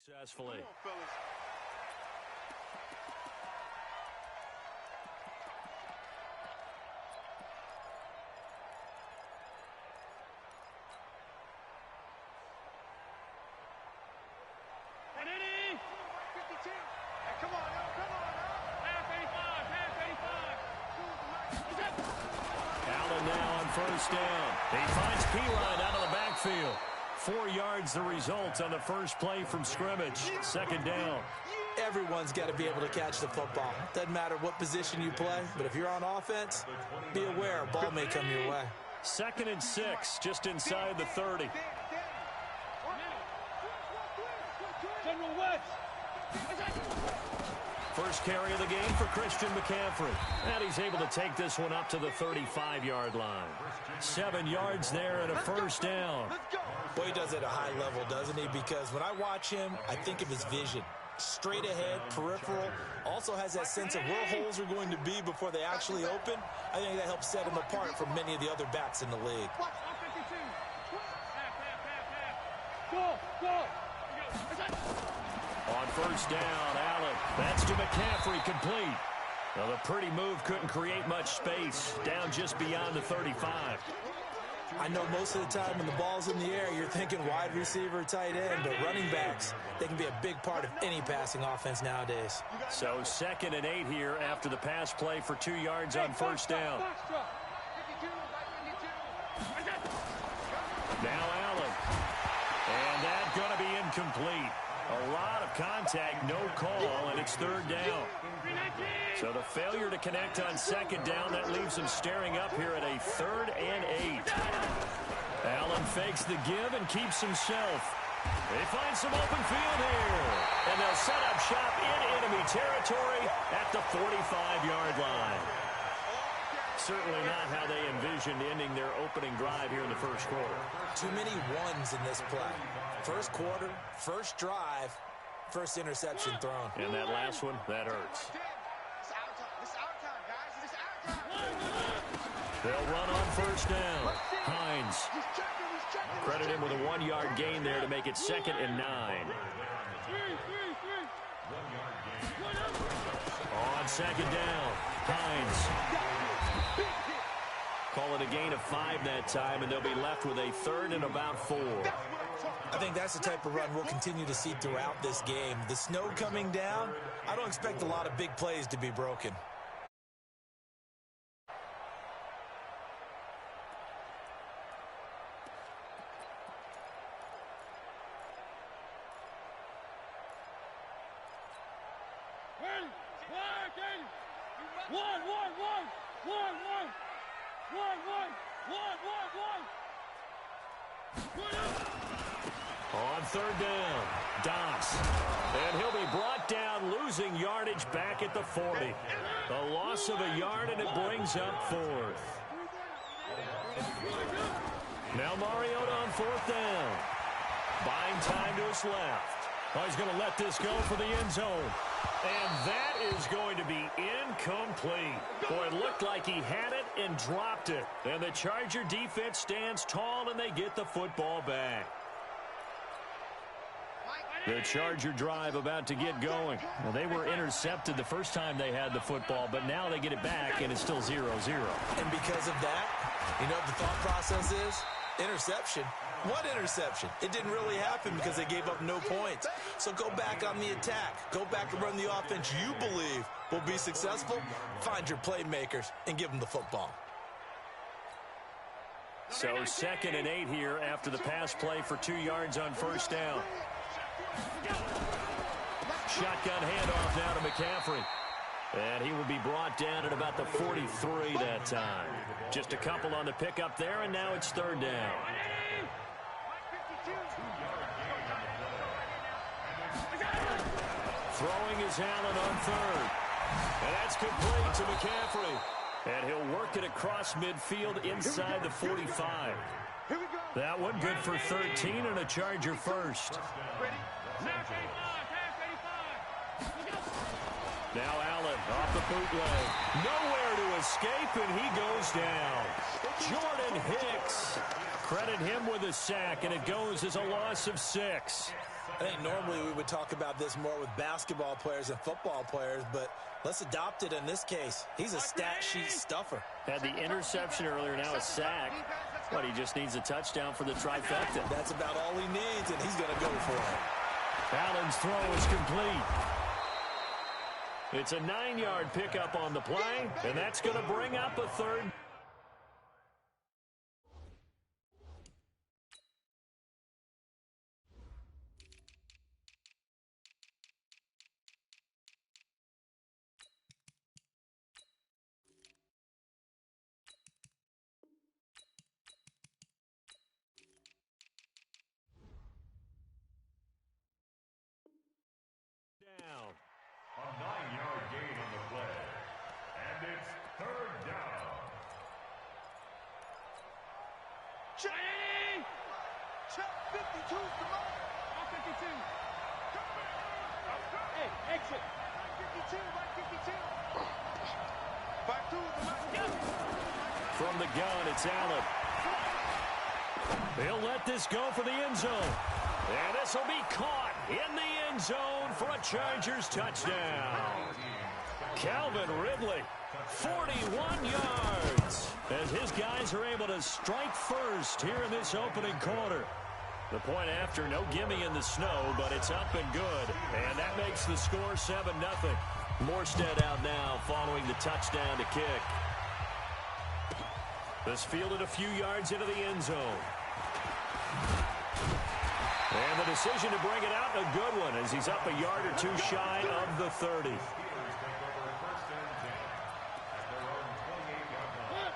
Successfully. Allen now on first down. He finds Keyline out of the backfield. 4 yards the result on the first play from scrimmage. Second down. Everyone's got to be able to catch the football. Doesn't matter what position you play, but if you're on offense, be aware a ball may come your way. 2nd and 6, just inside the 30. First carry of the game for Christian McCaffrey. And he's able to take this one up to the 35-yard line. 7 yards there and a first down. Boy, he does it at a high level, doesn't he? Because when I watch him, I think of his vision. Straight ahead, peripheral. Also has that sense of where holes are going to be before they actually open. I think that helps set him apart from many of the other backs in the league. On first down, Allen. That's to McCaffrey, complete. Well, the pretty move couldn't create much space. Down just beyond the 35. I know most of the time when the ball's in the air, you're thinking wide receiver, tight end, but running backs, they can be a big part of any passing offense nowadays. So 2nd and 8 here after the pass play for 2 yards on first down. Now Allen. And that's going to be incomplete. A lot of contact, no call, and it's 3rd down. So the failure to connect on 2nd down, that leaves him staring up here at a 3rd and 8. Allen fakes the give and keeps himself. They find some open field here. And they'll set up shop in enemy territory at the 45-yard line. Certainly not how they envisioned ending their opening drive here in the first quarter. Too many ones in this play. First quarter, first drive, first interception thrown. And that last one, that hurts. They'll run on first down. Hines. Credit him with a 1-yard gain there to make it 2nd and 9. On 2nd down, Hines. Call it a gain of 5 that time, and they'll be left with a 3rd and about 4. I think that's the type of run we'll continue to see throughout this game. The snow coming down, I don't expect a lot of big plays to be broken. On 3rd down, Doss. And he'll be brought down, losing yardage back at the 40. A loss of a yard, and it brings up 4th. Now Mariota on 4th down. Buying time to his left. Oh, he's going to let this go for the end zone. And that is going to be incomplete. Boy, it looked like he had it and dropped it. And the Charger defense stands tall, and they get the football back. The Charger drive about to get going. Well, they were intercepted the first time they had the football, but now they get it back, and it's still 0-0. And because of that, you know what the thought process is? Interception. What interception? It didn't really happen because they gave up no points. So go back on the attack. Go back and run the offense you believe will be successful. Find your playmakers and give them the football. So 2nd and 8 here after the pass play for 2 yards on first down. Shotgun handoff now to McCaffrey. And he will be brought down at about the 43 that time. Just a couple on the pickup there, and now it's 3rd down. Throwing is Allen on 3rd. And that's complete to McCaffrey. And he'll work it across midfield inside the 45. That one good for 13 and a Charger first. Now Allen off the bootleg. Nowhere to escape, and he goes down. Jordan Hicks. Credit him with a sack, and it goes as a loss of 6. I think normally we would talk about this more with basketball players and football players, but let's adopt it in this case. He's a stat sheet stuffer. Had the interception earlier, now a sack. But he just needs a touchdown for the trifecta. That's about all he needs, and he's going to go for it. Allen's throw is complete. It's a 9-yard pickup on the play, and that's going to bring up a third. A 9-yard gain on the play. And it's third down. Check! Check 52, come on! 52. Hey, exit. 52, right 52. Back to the From the gun, it's Allen. He'll let this go for the end zone. And this will be caught in the end zone for a Chargers touchdown. Calvin Ridley, 41 yards, as his guys are able to strike first here in this opening quarter. The point after, no gimme in the snow, but it's up and good. And that makes the score 7-0. Morstead out now following the touchdown to kick. This fielded a few yards into the end zone. And the decision to bring it out, a good one, as he's up a yard or two shy of the 30.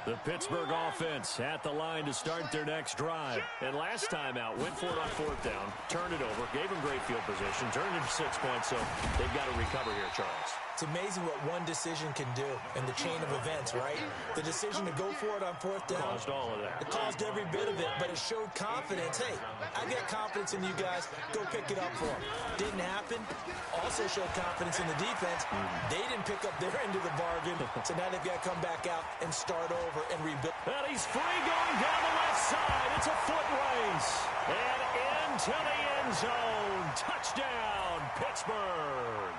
The Pittsburgh offense at the line to start their next drive. And last time out, went for it on fourth down, turned it over, gave them great field position, turned it to 6 points, so they've got to recover here, Charles. It's amazing what one decision can do in the chain of events, right? The decision to go for it on fourth down. Caused all of that. It caused every bit of it, but it showed confidence. Hey, I got confidence in you guys. Go pick it up for them. Didn't happen. Also showed confidence in the defense. They didn't pick up their end of the bargain, so now they've got to come back out and start over and rebuild. And he's free going down the left side. It's a foot race. And into the end zone. Touchdown, Pittsburgh.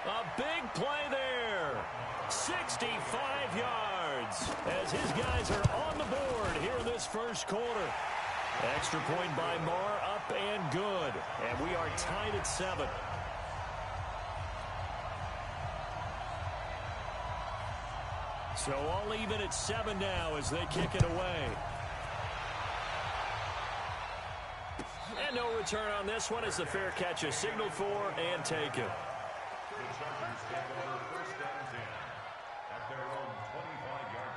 A big play there. 65 yards as his guys are on the board here in this first quarter. Extra point by Marr, up and good. And we are tied at 7. So all even at 7 now as they kick it away. And no return on this one as the fair catch is signaled for and taken. The Chargers take over first and 10 at their own 25-yard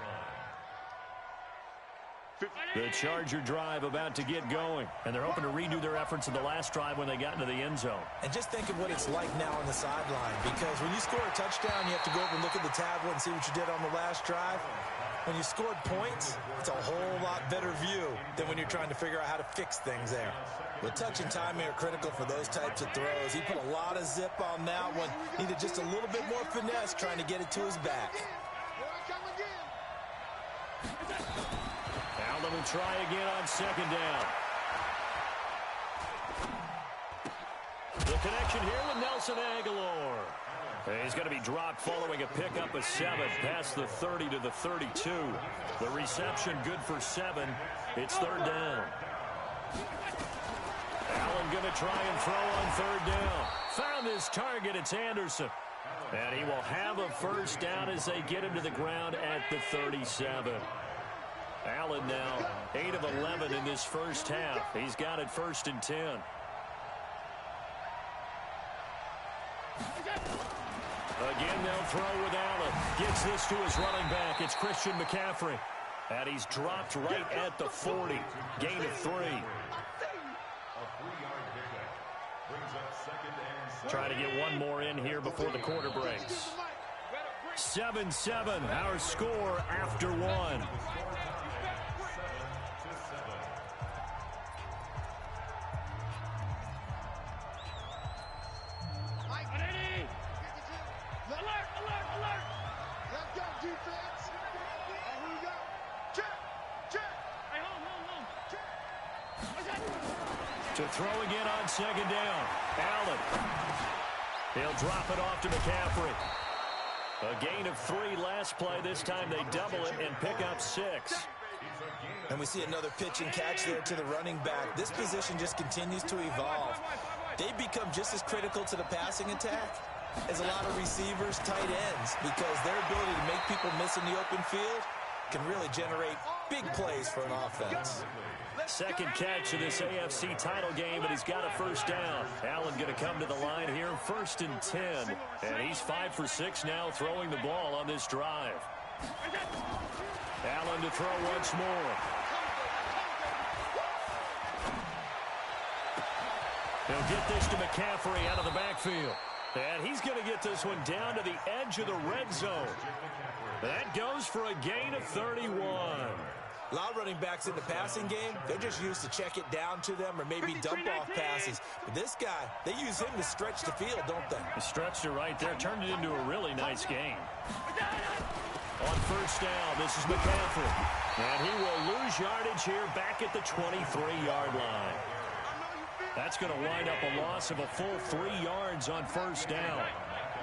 line. The Charger drive about to get going, and they're hoping to redo their efforts in the last drive when they got into the end zone. And just think of what it's like now on the sideline, because when you score a touchdown, you have to go over and look at the tablet and see what you did on the last drive. When you scored points, it's a whole lot better view than when you're trying to figure out how to fix things there. But touch and timing are critical for those types of throws. He put a lot of zip on that one. Needed just a little bit more finesse trying to get it to his back. Allen will try again on second down. The connection here with Nelson Aguilar. He's going to be dropped following a pickup of 7 past the 30 to the 32. The reception good for 7. It's third down. Allen going to try and throw on third down. Found his target. It's Anderson. And he will have a first down as they get him to the ground at the 37. Allen now 8 of 11 in this first half. He's got it first and 10. Again, they'll throw with Allen. Gets this to his running back. It's Christian McCaffrey. And he's dropped right at the 40. Gain of 3. Try to get one more in here before the quarter breaks. 7-7, our score after 1. Alert! Let's go, defense. Here we go. Check. Hey, hold. To throw again on second down. Allen. He'll drop it off to McCaffrey. A gain of 3 last play. This time they double it and pick up 6. And we see another pitch and catch there to the running back. This position just continues to evolve. They become just as critical to the passing attack as a lot of receivers, tight ends, because their ability to make people miss in the open field can really generate big plays for an offense. Second catch of this AFC title game, and he's got a first down. Allen going to come to the line here, 1st and 10. And he's 5 for 6 now throwing the ball on this drive. Allen to throw once more. He'll get this to McCaffrey out of the backfield. And he's going to get this one down to the edge of the red zone. That goes for a gain of 31. A lot of running backs in the passing game, they're just used to check it down to them or maybe dump off passes. But this guy, they use him to stretch the field, don't they? He stretched it right there, turned it into a really nice game. On first down, this is McCaffrey. And he will lose yardage here back at the 23-yard line. That's going to wind up a loss of a full 3 yards on first down.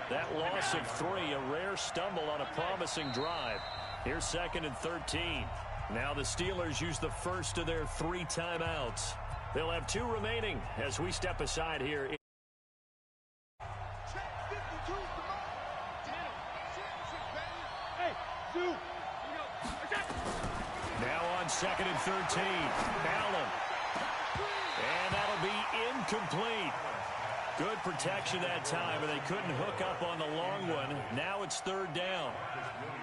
That loss of 3, a rare stumble on a promising drive. Here's 2nd and 13. Now the Steelers use the first of their 3 timeouts. They'll have 2 remaining as we step aside here. Now on 2nd and 13. Allen. And that'll be incomplete. Good protection that time, but they couldn't hook up on the long one. Now it's 3rd down.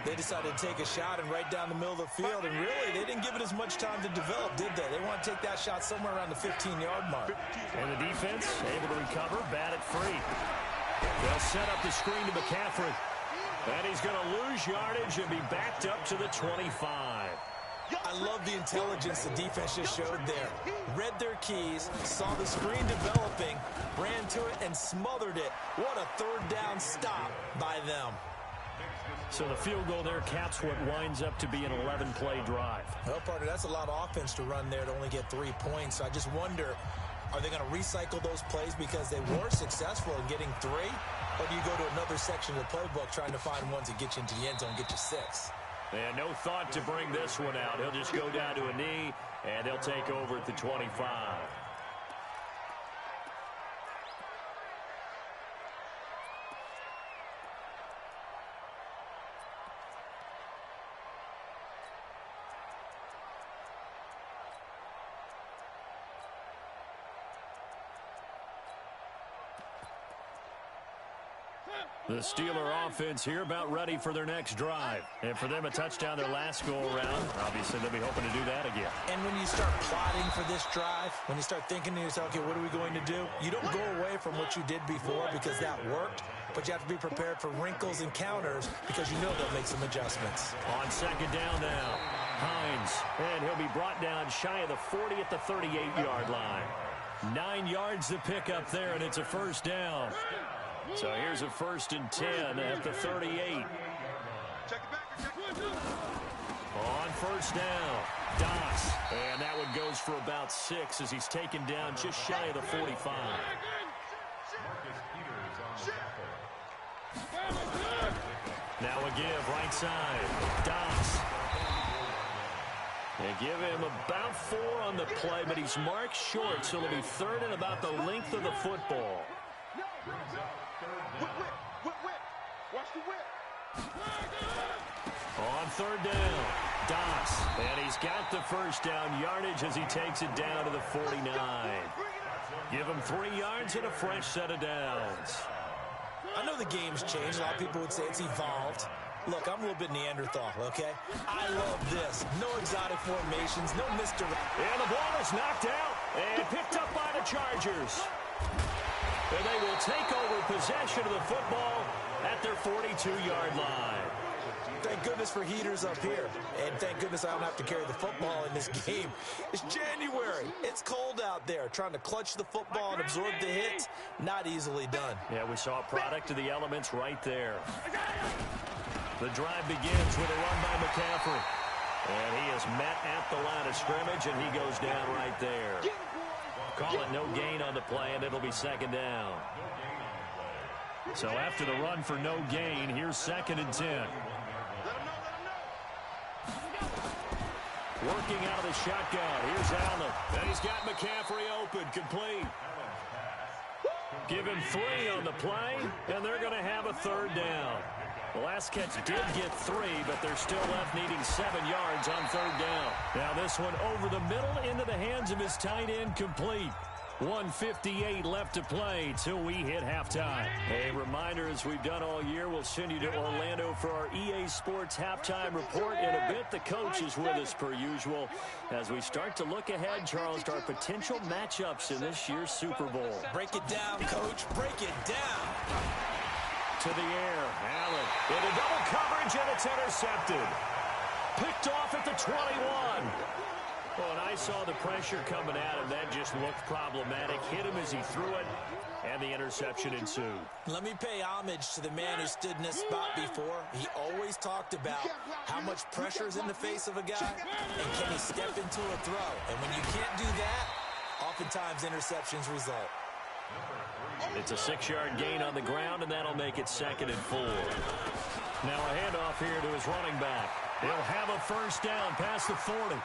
They decided to take a shot and right down the middle of the field, and really, they didn't give it as much time to develop, did they? They want to take that shot somewhere around the 15-yard mark. And the defense able to recover, bat it free. They'll set up the screen to McCaffrey. And he's going to lose yardage and be backed up to the 25. I love the intelligence the defense just showed there. Read their keys, saw the screen developing, ran to it, and smothered it. What a 3rd down stop by them. So the field goal there caps what winds up to be an 11-play drive. Well, partner, that's a lot of offense to run there to only get 3 points. So I just wonder, are they going to recycle those plays because they were successful in getting 3? Or do you go to another section of the playbook trying to find ones that get you into the end zone and get you 6? And no thought to bring this one out. He'll just go down to a knee, and they'll take over at the 25. The Steeler offense here about ready for their next drive. And for them, a touchdown their last go-around. Obviously, they'll be hoping to do that again. And when you start plotting for this drive, when you start thinking to yourself, okay, what are we going to do? You don't go away from what you did before because that worked, but you have to be prepared for wrinkles and counters because you know they'll make some adjustments. On 2nd down now, Hines. And he'll be brought down shy of the 40 at the 38-yard line. 9 yards to pick up there, and it's a first down. So here's a 1st and 10 at the 38. On first down, Doss. And that one goes for about 6 as he's taken down just shy of the 45. Now a give right side. Doss. They give him about 4 on the play, but he's marked short, so it'll be 3rd and about the length of the football. Watch the whip. On 3rd down, Doss. And he's got the first down yardage as he takes it down to the 49. Give him 3 yards and a fresh set of downs. I know the game's changed. A lot of people would say it's evolved. Look, I'm a little bit Neanderthal, okay? I love this. No exotic formations, no misdirect. And the ball is knocked out and picked up by the Chargers. And they will take over possession of the football at their 42-yard line. Thank goodness for heaters up here. And thank goodness I don't have to carry the football in this game. It's January. It's cold out there. Trying to clutch the football and absorb the hits, not easily done. Yeah, we saw a product of the elements right there. The drive begins with a run by McCaffrey. And he is met at the line of scrimmage, and he goes down right there. Call it no gain on the play, and it'll be second down. So after the run for no gain, here's 2nd and 10. Working out of the shotgun. Here's Allen. And he's got McCaffrey open. Complete. Give him 3 on the play, and they're going to have a 3rd down. The last catch did get 3, but they're still left needing 7 yards on 3rd down. Now this one over the middle into the hands of his tight end, complete. 1:58 left to play till we hit halftime. A reminder, as we've done all year, we'll send you to Orlando for our EA Sports halftime report in a bit. The coach is with us per usual as we start to look ahead, Charles, to our potential matchups in this year's Super Bowl. Break it down, Coach. Break it down. To the air. Allen into double coverage, and it's intercepted. Picked off at the 21. Oh, and I saw the pressure coming at him. That just looked problematic. Hit him as he threw it, and the interception ensued. Let me pay homage to the man who stood in this spot before. He always talked about how much pressure is in the face of a guy, and can he step into a throw. And when you can't do that, oftentimes interceptions result. It's a 6-yard gain on the ground, and that'll make it 2nd and 4. Now a handoff here to his running back. He'll have a 1st down past the 40.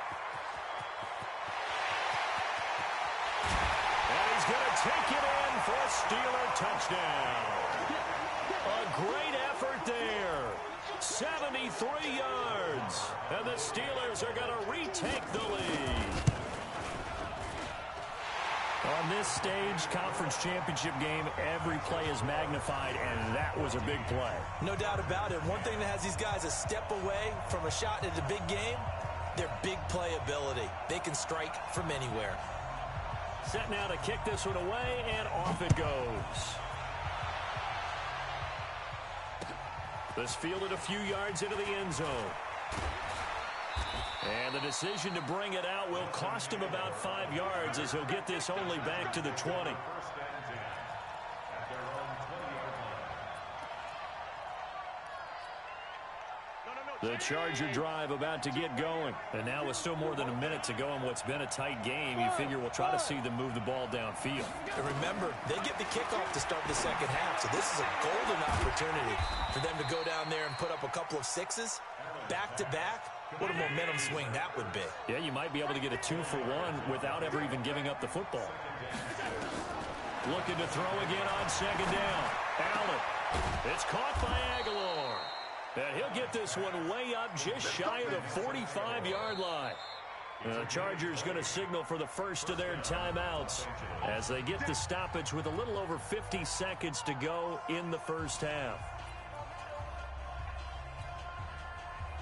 Going to take it in for a Steeler touchdown. A great effort there. 73 yards. And the Steelers are going to retake the lead. On this stage, conference championship game, every play is magnified, and that was a big play. No doubt about it. One thing that has these guys a step away from a shot at the big game, their big play ability. They can strike from anywhere. Set now to kick this one away, and off it goes. This fielded a few yards into the end zone. And the decision to bring it out will cost him about 5 yards as he'll get this only back to the 20. The Charger drive about to get going. And now with still more than a minute to go in what's been a tight game, you figure we'll try to see them move the ball downfield. And remember, they get the kickoff to start the second half, so this is a golden opportunity for them to go down there and put up a couple of 6s back-to-back. What a momentum swing that would be. Yeah, you might be able to get a 2-for-1 without ever even giving up the football. Looking to throw again on 2nd down. Allen. It's caught by Aguilar. And he'll get this one way up just shy of the 45-yard line. The Chargers going to signal for the first of their timeouts as they get the stoppage with a little over 50 seconds to go in the first half.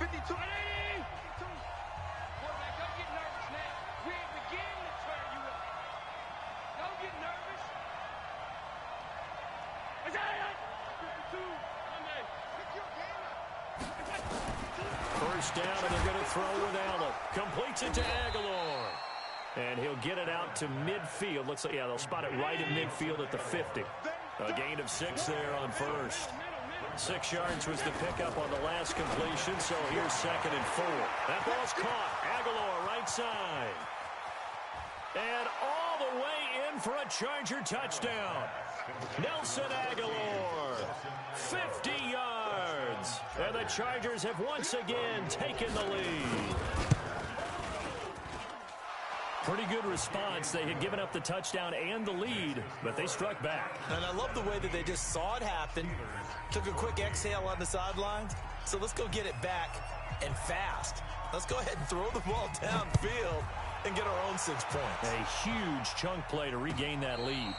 52. Quarterback, don't get nervous now. We ain't beginning to turn you up. Don't get nervous. Is that it? 52. First down, and they're going to throw with Allen. Completes it to Aguilar. And he'll get it out to midfield. Looks like, yeah, they'll spot it right at midfield at the 50. A gain of 6 there on first. 6 yards was the pickup on the last completion, so here's 2nd and 4. That ball's caught. Aguilar right side. And all the way in for a Charger touchdown. Nelson Aguilar, 50 yards. And the Chargers have once again taken the lead. Pretty good response. They had given up the touchdown and the lead, but they struck back. And I love the way that they just saw it happen, took a quick exhale on the sideline. So let's go get it back and fast. Let's go ahead and throw the ball downfield and get our own 6 points. A huge chunk play to regain that lead.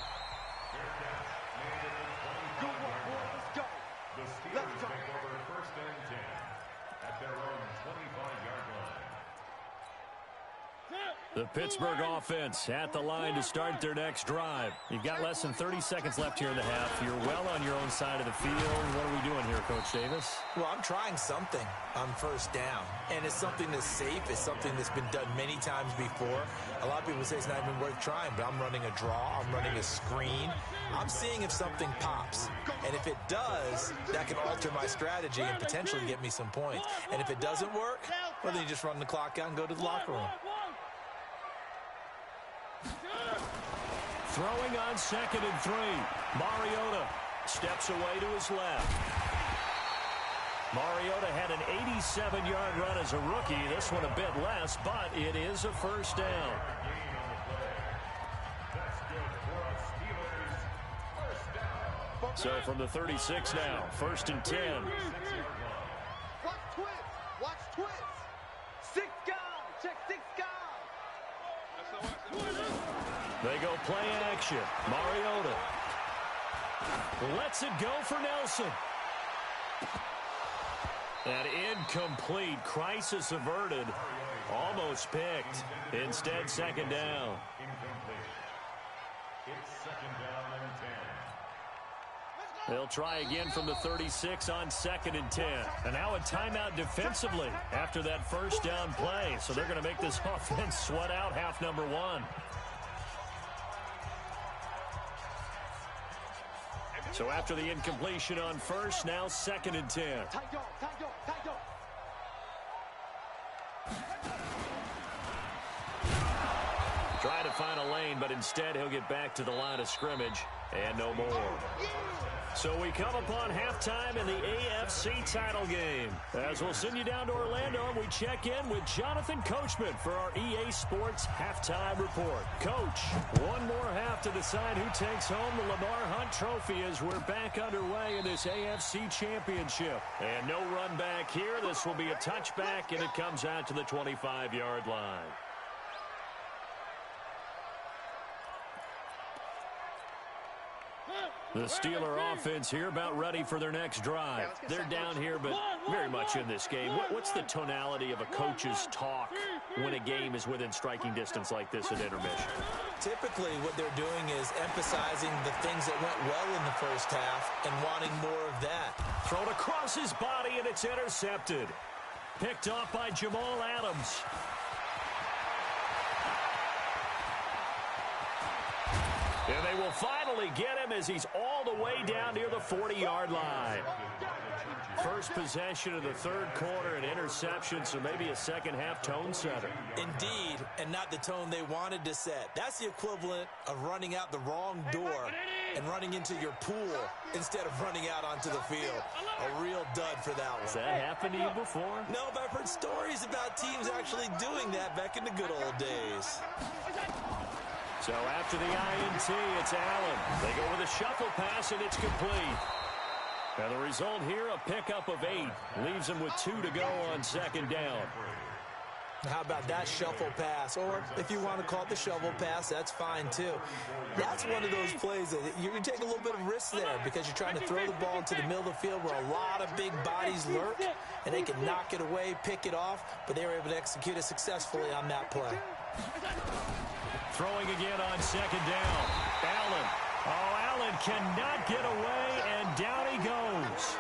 The Pittsburgh offense at the line to start their next drive. You've got less than 30 seconds left here in the half. You're well on your own side of the field. What are we doing here, Coach Davis? Well, I'm trying something on first down, and it's something that's safe. It's something that's been done many times before. A lot of people say it's not even worth trying, but I'm running a draw. I'm running a screen. I'm seeing if something pops, and if it does, that can alter my strategy and potentially get me some points. And if it doesn't work, well, then you just run the clock out and go to the locker room. Throwing on 2nd and 3. Mariota steps away to his left. Mariota had an 87-yard run as a rookie. This one a bit less, but it is a first down. So from the 36 now, 1st and 10. Watch twins. Watch twins. 6 gone. Check 6 gone. They go play action. Mariota lets it go for Nelson. That incomplete. Crisis averted. Almost picked. Instead, 2nd down. It's 2nd down and 10. They'll try again from the 36 on 2nd and 10. And now a timeout defensively after that first down play. So they're going to make this offense sweat out half number 1. So after the incompletion on first, now 2nd and 10. Try to find a lane, but instead he'll get back to the line of scrimmage and no more. So we come upon halftime in the AFC title game. As we'll send you down to Orlando, and we check in with Jonathan Coachman for our EA Sports Halftime Report. Coach, one more half to decide who takes home the Lamar Hunt Trophy as we're back underway in this AFC Championship. And no run back here. This will be a touchback, and it comes out to the 25-yard line. The Steeler offense here about ready for their next drive. They're down here, but very much in this game. What's the tonality of a coach's talk when a game is within striking distance like this at intermission? Typically, what they're doing is emphasizing the things that went well in the first half and wanting more of that. Thrown across his body, and it's intercepted. Picked off by Jamal Adams. And they will finally get him as he's all the way down near the 40-yard line. First possession of the third quarter, an interception, so maybe a second-half tone setter. Indeed, and not the tone they wanted to set. That's the equivalent of running out the wrong door and running into your pool instead of running out onto the field. A real dud for that one. Has that happened to you before? No, but I've heard stories about teams actually doing that back in the good old days. So after the INT, it's Allen. They go with a shuffle pass, and it's complete. Now the result here, a pickup of 8. Leaves them with 2 to go on 2nd down. How about that shuffle pass? Or if you want to call it the shovel pass, that's fine too. That's one of those plays that you take a little bit of risk there because you're trying to throw the ball into the middle of the field where a lot of big bodies lurk, and they can knock it away, pick it off, but they were able to execute it successfully on that play. Throwing again on 2nd down. Allen. Oh, Allen cannot get away, and down he goes.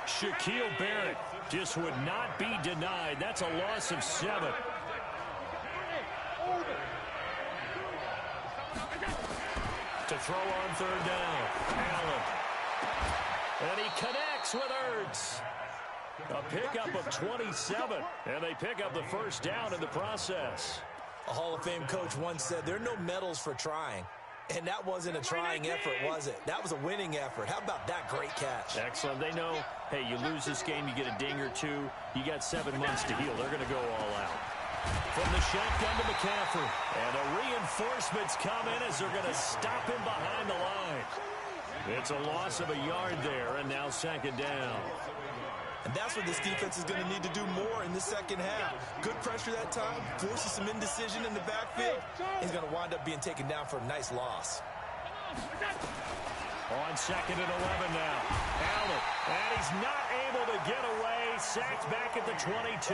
Shaquille Barrett just would not be denied. That's a loss of 7. To throw on 3rd down. Allen. And he connects with Ertz. A pickup of 27, and they pick up the first down in the process. A Hall of Fame coach once said, there are no medals for trying. And that wasn't a trying effort, was it? That was a winning effort. How about that great catch? Excellent. They know, hey, you lose this game, you get a ding or 2. You got 7 months to heal. They're going to go all out. From the shotgun to McCaffrey. And the reinforcements come in as they're going to stop him behind the line. It's a loss of a yard there, and now 2nd down. And that's what this defense is going to need to do more in the second half. Good pressure that time, forces some indecision in the backfield. He's going to wind up being taken down for a nice loss. On 2nd and 11 now. Allen, and he's not able to get away. Sacked back at the 22.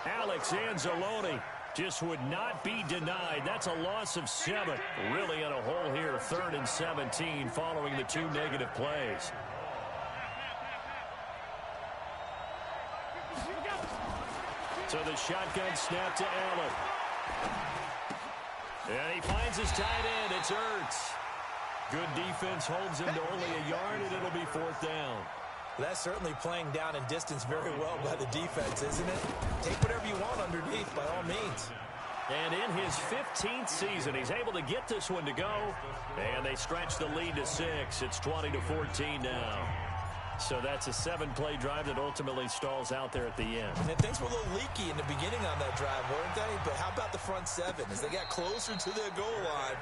Alex Anzalone Just would not be denied. That's a loss of 7. Really in a hole here, 3rd and 17 following the 2 negative plays. So the shotgun snap to Allen. And he finds his tight end. It's Ertz. Good defense holds him to only a yard, and it'll be 4th down. That's certainly playing down in distance very well by the defense, isn't it? Take whatever you want underneath, by all means. And in his 15th season, he's able to get this one to go. And they stretch the lead to 6. It's 20-14 now. So that's a 7-play drive that ultimately stalls out there at the end. And things were a little leaky in the beginning on that drive, weren't they? But how about the front 7? As they got closer to their goal line,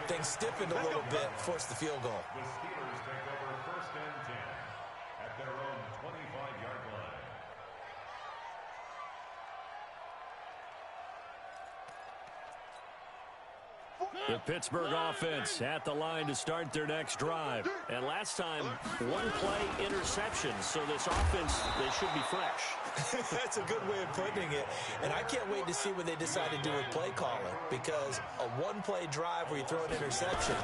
things stiffened a little bit, forced the field goal. The Steelers take over 1st and 10 at their own 25-yard line. The Pittsburgh offense at the line to start their next drive. And last time, 1-play interception. So this offense, they should be fresh. That's a good way of putting it. And I can't wait to see what they decide to do with play calling. Because a 1-play drive where you throw an interception,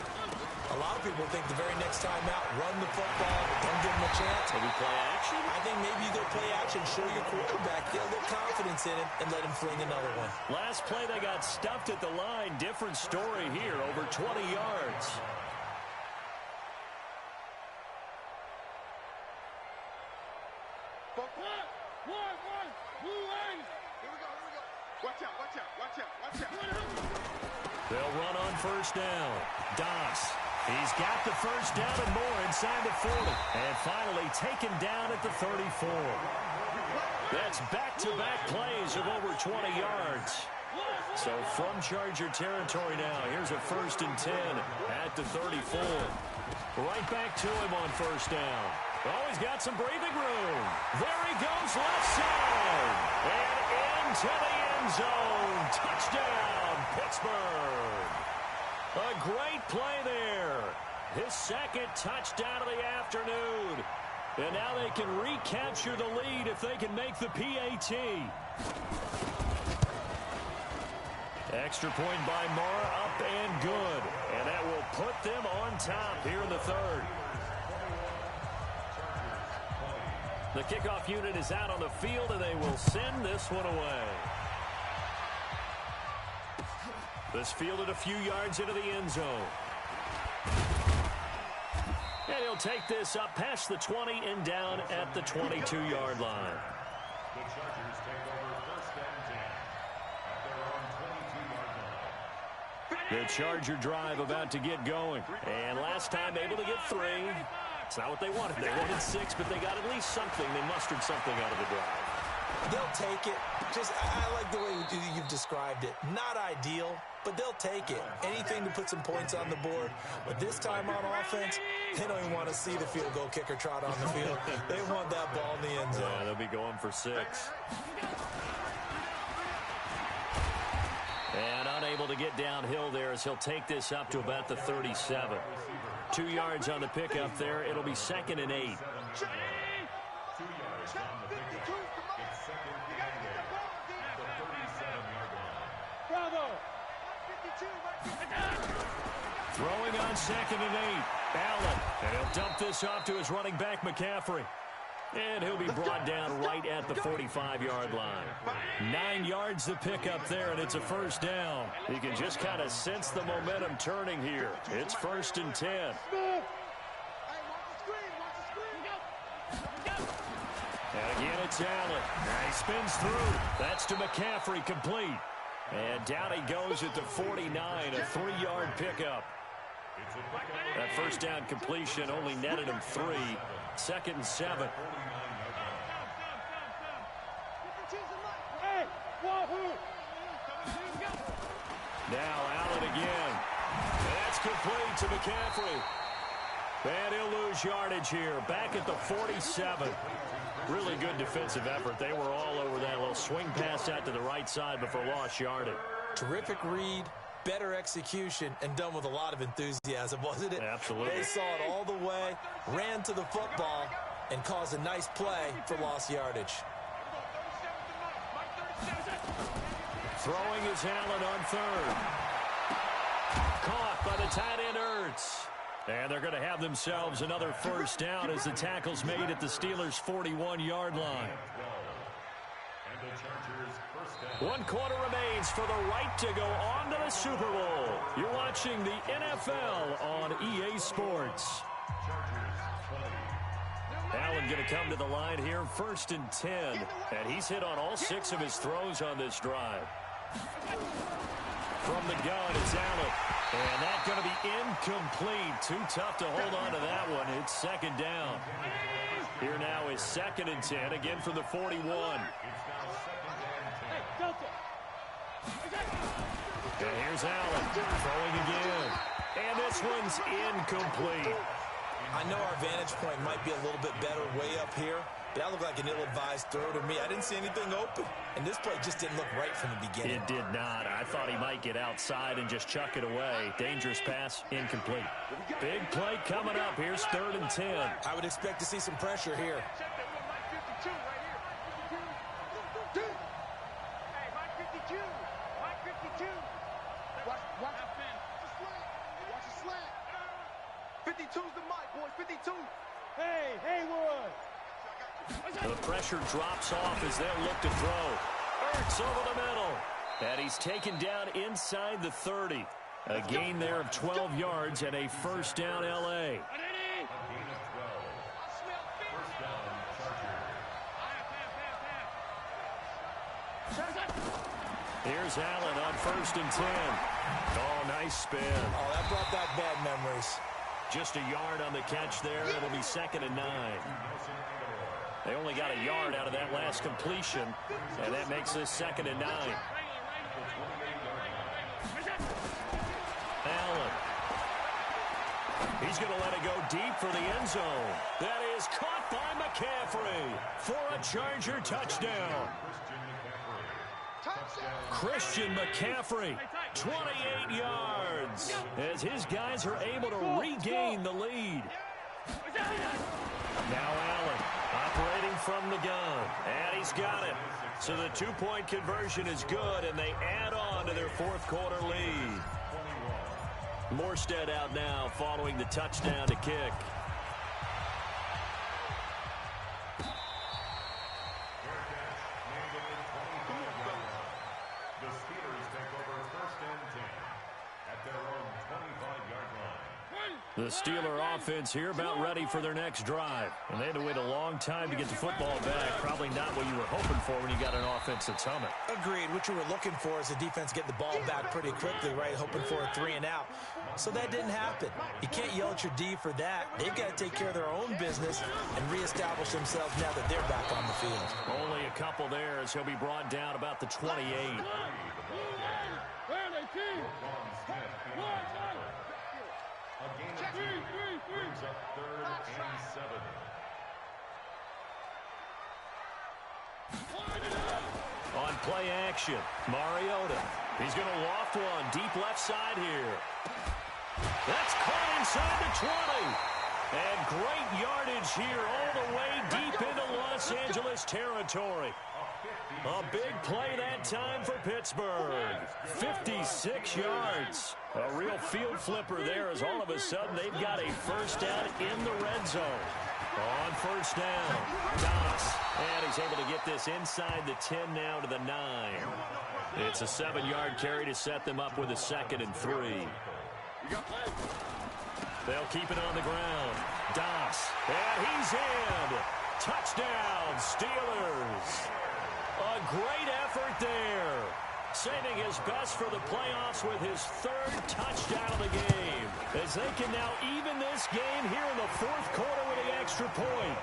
a lot of people think the very next time out, run the football, don't give them a chance. Maybe play action? I think maybe you go play action, show your quarterback, get a little confidence in it, and let him fling another one. Last play, they got stuffed at the line. Different story here, over 20 yards. Watch out, watch out, watch out, watch out. They'll run on 1st down. Doss. He's got the 1st down and more inside the 40. And finally taken down at the 34. That's back-to-back plays of over 20 yards. So from Charger territory now, here's a 1st and 10 at the 34. Right back to him on 1st down. Oh, he's got some breathing room. There he goes, left side. And into the end zone. Touchdown, Pittsburgh. A great play there. His 2nd touchdown of the afternoon. And now they can recapture the lead if they can make the PAT. Extra point by Mara, up and good. And that will put them on top here in the 3rd. The kickoff unit is out on the field, and they will send this one away. This fielded a few yards into the end zone. And he'll take this up past the 20 and down at the 22-yard line. The Chargers take over 1st and 10 at their own 22-yard line. The Charger drive about to get going. And last time able to get 3. It's not what they wanted. They wanted 6, but they got at least something. They mustered something out of the drive. They'll take it. I like the way you've described it. Not ideal, but they'll take it. Anything to put some points on the board. But this time on offense, they don't even want to see the field goal kicker trot on the field. They want that ball in the end zone. Yeah, they'll be going for 6. And unable to get downhill there as he'll take this up to about the 37. 2 yards on the pickup there. It'll be 2nd and 8. 2 yards on the pickup. It's 2nd and 8 at the 37-yard line. Bravo! Throwing on 2nd and 8. Allen. And he'll dump this off to his running back, McCaffrey. And he'll be brought down right at the 45-yard line. 9 yards to pick up there, and it's a 1st down. You can just kind of sense the momentum turning here. It's 1st and 10. And again, it's Allen. And he spins through. That's to McCaffrey, complete. And down he goes at the 49, a 3-yard pickup. That 1st down completion only netted him 3. 2nd and 7. Now Allen again. That's complete to McCaffrey. And he'll lose yardage here. Back at the 47. Really good defensive effort. They were all over that little swing pass out to the right side before lost yardage. Terrific read, better execution, and done with a lot of enthusiasm, wasn't it? Absolutely. They saw it all the way, ran to the football, and caused a nice play for lost yardage. Throwing is Allen on third. Caught by the tight end Ertz. And they're going to have themselves another first down as the tackle's made at the Steelers' 41-yard line. 1 quarter remains for the right to go on to the Super Bowl. You're watching the NFL on EA Sports. Allen going to come to the line here, 1st and 10. And he's hit on all 6 of his throws on this drive. From the gun, it's Allen. And that's going to be incomplete. Too tough to hold on to that one. It's 2nd down. Here now is 2nd and 10, again from the 41. And here's Allen throwing again. And this one's incomplete. I know our vantage point might be a little bit better way up here, but that looked like an ill-advised throw to me. I didn't see anything open, and this play just didn't look right from the beginning. It did not. I thought he might get outside and just chuck it away. Dangerous pass, incomplete. Big play coming up. Here's 3rd and 10. I would expect to see some pressure here. The pressure drops off as they'll look to throw. Ertz over the middle. And he's taken down inside the 30. A gain there of 12 yards and a first down L.A. Here's Allen on 1st and 10. Oh, nice spin. Oh, that brought back bad memories. Just a yard on the catch there. It'll be 2nd and 9. They only got a yard out of that last completion, and that makes this 2nd and 9. Allen. He's going to let it go deep for the end zone. That is caught by McCaffrey for a Charger touchdown. Christian McCaffrey, 28 yards, as his guys are able to regain the lead. Now Allen operating from the gun, and he's got it. So the 2-point conversion is good, and they add on to their 4th quarter lead. Morstead out now following the touchdown to kick. The Steeler offense here about ready for their next drive. And they had to wait a long time to get the football back. Probably not what you were hoping for when you got an offense that's humming. Agreed. What you were looking for is the defense getting the ball back pretty quickly, right? Hoping for a 3 and out. So that didn't happen. You can't yell at your D for that. They've got to take care of their own business and reestablish themselves now that they're back on the field. Only a couple there as he'll be brought down about the 28. Brings up 3rd and 7. On play action, Mariota. He's going to loft one deep left side here. That's caught inside the 20. And great yardage here all the way deep into Los Angeles territory. A big play that time for Pittsburgh. 56 yards. A real field flipper there as all of a sudden they've got a first down in the red zone. On first down, Doss. And he's able to get this inside the 10 now to the 9. It's a 7-yard carry to set them up with a 2nd and 3. They'll keep it on the ground. Doss. And he's in. Touchdown, Steelers. A great effort there. Saving his best for the playoffs with his 3rd touchdown of the game. As they can now even this game here in the 4th quarter with an extra point.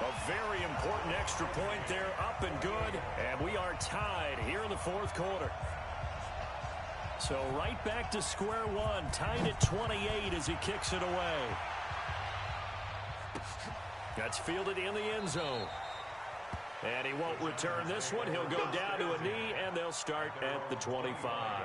A very important extra point there, up and good. And we are tied here in the 4th quarter. So right back to square one, tied at 28 as he kicks it away. That's fielded in the end zone. And he won't return this one. He'll go down to a knee, and they'll start at the 25.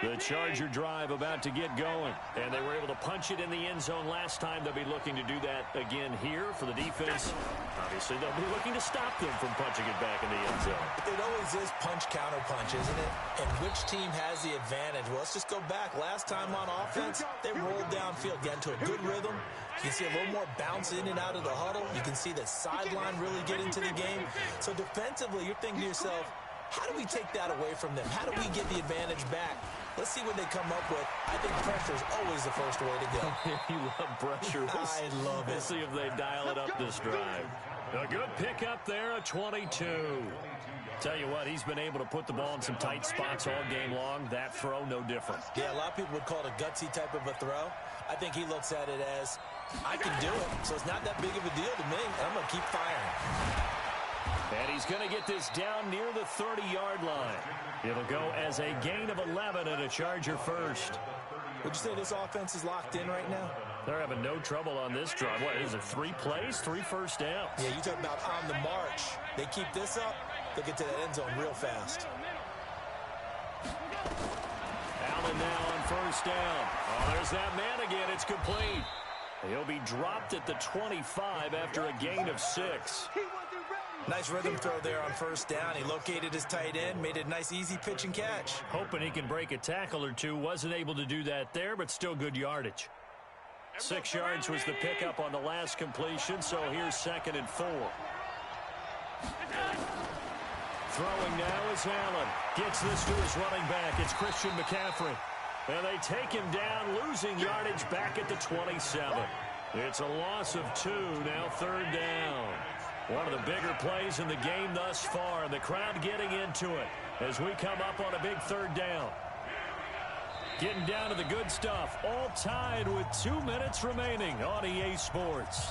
The Charger drive about to get going, and they were able to punch it in the end zone last time. They'll be looking to do that again here for the defense. Obviously, they'll be looking to stop them from punching it back in the end zone. It always is punch-counter-punch, isn't it? And which team has the advantage? Well, let's just go back. Last time on offense, they rolled downfield, got into a good rhythm. You can see a little more bounce in and out of the huddle. You can see the sideline really get into the game. So defensively, you're thinking to yourself, how do we take that away from them? How do we get the advantage back? Let's see what they come up with. I think pressure is always the first way to go. You love pressure. I love it. We'll see if they dial it up this drive. A good pickup there, a 22. Tell you what, he's been able to put the ball in some tight spots all game long. That throw, no different. Yeah, a lot of people would call it a gutsy type of a throw. I think he looks at it as, I can do it, so it's not that big of a deal to me. I'm going to keep firing. And he's going to get this down near the 30-yard line. It'll go as a gain of 11 and a Charger first. Would you say this offense is locked in right now? They're having no trouble on this drive. What is it, 3 plays, 3 first downs? Yeah, you talk about on the march. They keep this up, they'll get to that end zone real fast. Allen now on first down. Oh, there's that man again. It's complete. He'll be dropped at the 25 after a gain of 6. Nice rhythm throw there on first down. He located his tight end, made it a nice easy pitch and catch. Hoping he can break a tackle or two. Wasn't able to do that there, but still good yardage. 6 yards was the pickup on the last completion, so here's 2nd and 4. Throwing now is Allen. Gets this to his running back. It's Christian McCaffrey. And they take him down, losing yardage back at the 27. It's a loss of 2, now 3rd down. One of the bigger plays in the game thus far, and the crowd getting into it as we come up on a big 3rd down. Getting down to the good stuff, all tied with 2 minutes remaining on EA Sports.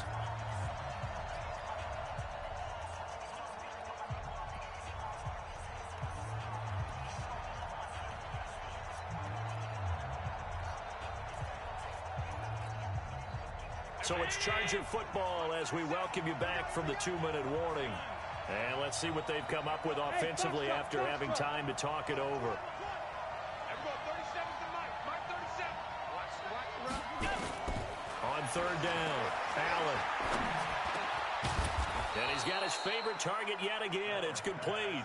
So it's Charger football as we welcome you back from the 2-minute warning. And let's see what they've come up with offensively after having time to talk it over. On 3rd down, Allen. And he's got his favorite target yet again. It's complete.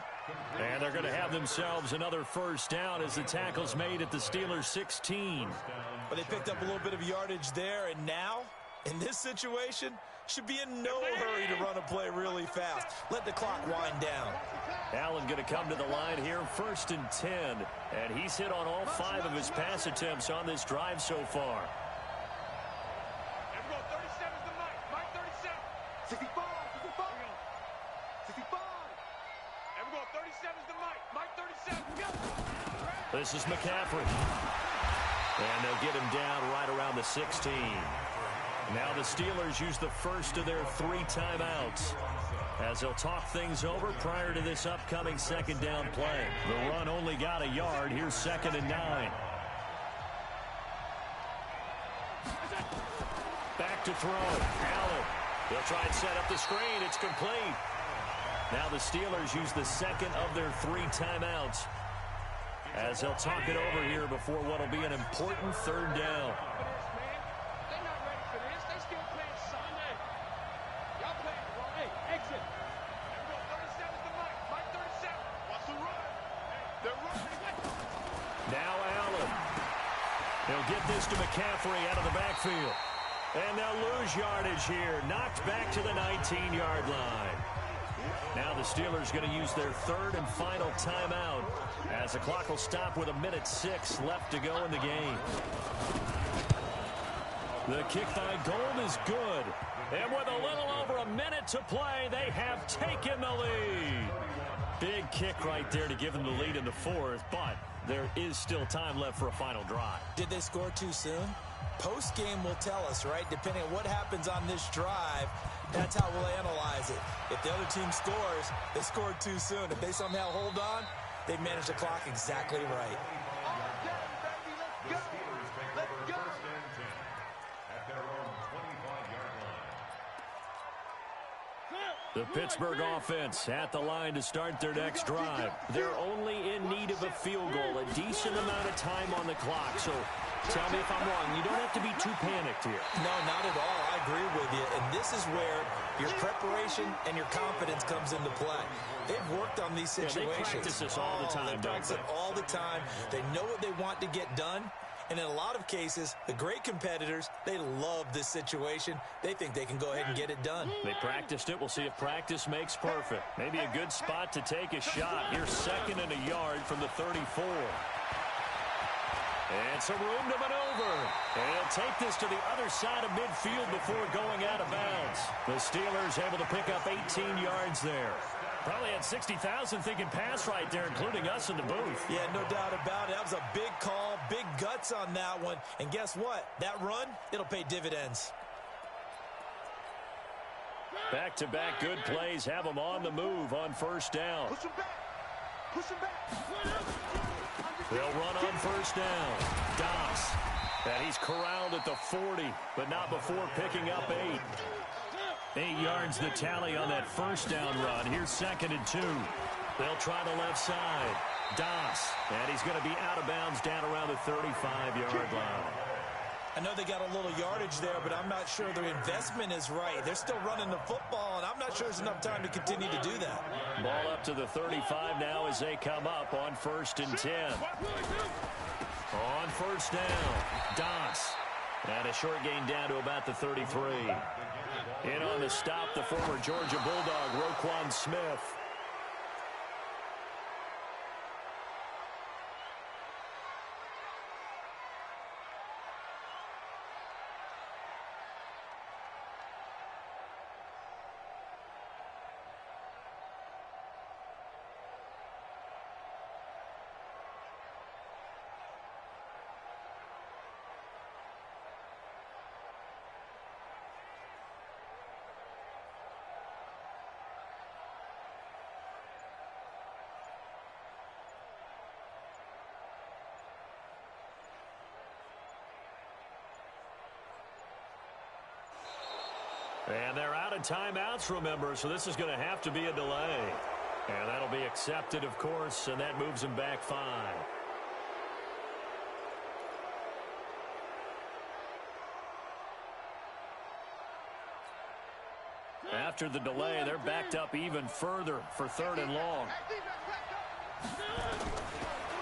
And they're going to have themselves another first down as the tackle's made at the Steelers' 16. But they picked up a little bit of yardage there, and now, in this situation, should be in no hurry to run a play really fast. Let the clock wind down. Allen going to come to the line here, 1st and 10. And he's hit on all 5 of his pass attempts on this drive so far. 65. 65. Everyone, 37's the mic. Mike 37. Go. This is McCaffrey. And they'll get him down right around the 16. Now the Steelers use the first of their 3 timeouts as they'll talk things over prior to this upcoming 2nd down play. The run only got a yard. Here's 2nd and 9. Back to throw. Allen. They'll try and set up the screen. It's complete. Now the Steelers use the 2nd of their 3 timeouts as they'll talk it over here before what will be an important 3rd down. They're not ready for this. They still playing Sunday. Y'all playing wrong. Hey, exit. Everyone, 37's the mic. Mike 37. What's the run? They're running. Now Allen. He'll get this to McCaffrey out of the backfield. And they'll lose yardage here. Knocked back to the 19-yard line. Now the Steelers going to use their 3rd and final timeout as the clock will stop with 1:06 left to go in the game. The kick by Gold is good. And with a little over a minute to play, they have taken the lead. Big kick right there to give them the lead in the 4th, but there is still time left for a final drive. Did they score too soon? Post-game will tell us, right? Depending on what happens on this drive, that's how we'll analyze it. If the other team scores, they scored too soon. If they somehow hold on, they manage the clock exactly right. Let's go. Let's go. At their own 25-yard line. The Pittsburgh offense at the line to start their next drive. They're only in need of a field goal, a decent amount of time on the clock. So tell me if I'm wrong. You don't have to be too panicked here. No, not at all. I agree with you. And this is where your preparation and your confidence comes into play. They've worked on these situations. Yeah, they practice this all the time. They practice it all the time. They know what they want to get done. And in a lot of cases, the great competitors, they love this situation. They think they can go ahead and get it done. They practiced it. We'll see if practice makes perfect. Maybe a good spot to take a shot. Here's 2nd and a yard from the 34. And some room to maneuver. And he'll take this to the other side of midfield before going out of bounds. The Steelers able to pick up 18 yards there. Probably had 60,000 thinking pass right there, including us in the booth. Yeah, no doubt about it. That was a big call, big guts on that one. And guess what? That run, it'll pay dividends. Back-to-back good plays have them on the move on 1st down. Push him back. Push him back. They'll run on 1st down. Doss. And he's corralled at the 40, but not before picking up 8. 8 yards the tally on that 1st down run. Here's 2nd and 2. They'll try the left side. Doss. And he's going to be out of bounds down around the 35-yard line. I know they got a little yardage there, but I'm not sure their investment is right. They're still running the football, and I'm not sure there's enough time to continue to do that. Ball up to the 35 now as they come up on 1st and 10. On 1st down, Doss. And a short gain down to about the 33. In on the stop, the former Georgia Bulldog, Roquan Smith. And they're out of timeouts, remember, so this is going to have to be a delay. And that'll be accepted, of course, and that moves them back 5. After the delay, they're backed up even further for 3rd and long.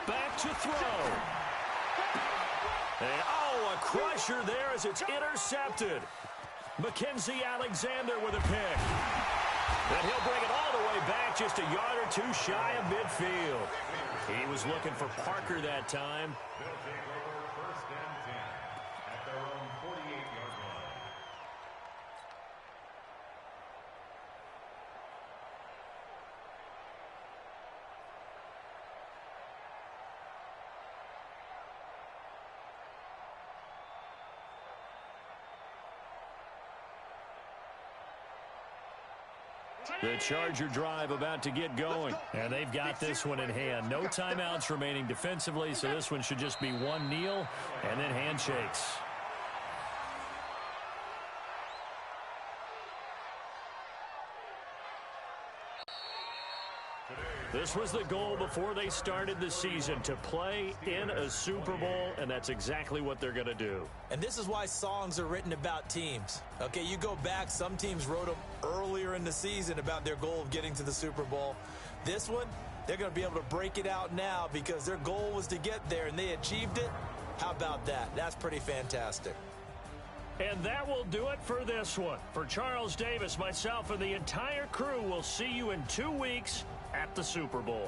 Back to throw. And, oh, a crusher there as it's intercepted. Mackenzie Alexander with a pick. And he'll bring it all the way back just a yard or 2 shy of midfield. He was looking for Parker that time. They'll take over 1st and 10 at their own 48-yard line. The Charger drive about to get going, and they've got this one in hand. No timeouts remaining defensively, so this one should just be one kneel and then handshakes. This was the goal before they started the season, to play in a Super Bowl, and that's exactly what they're going to do. And this is why songs are written about teams. Okay, you go back, some teams wrote them earlier in the season about their goal of getting to the Super Bowl. This one, they're going to be able to break it out now because their goal was to get there, and they achieved it. How about that? That's pretty fantastic. And that will do it for this one. For Charles Davis, myself, and the entire crew, we'll see you in 2 weeks at the Super Bowl.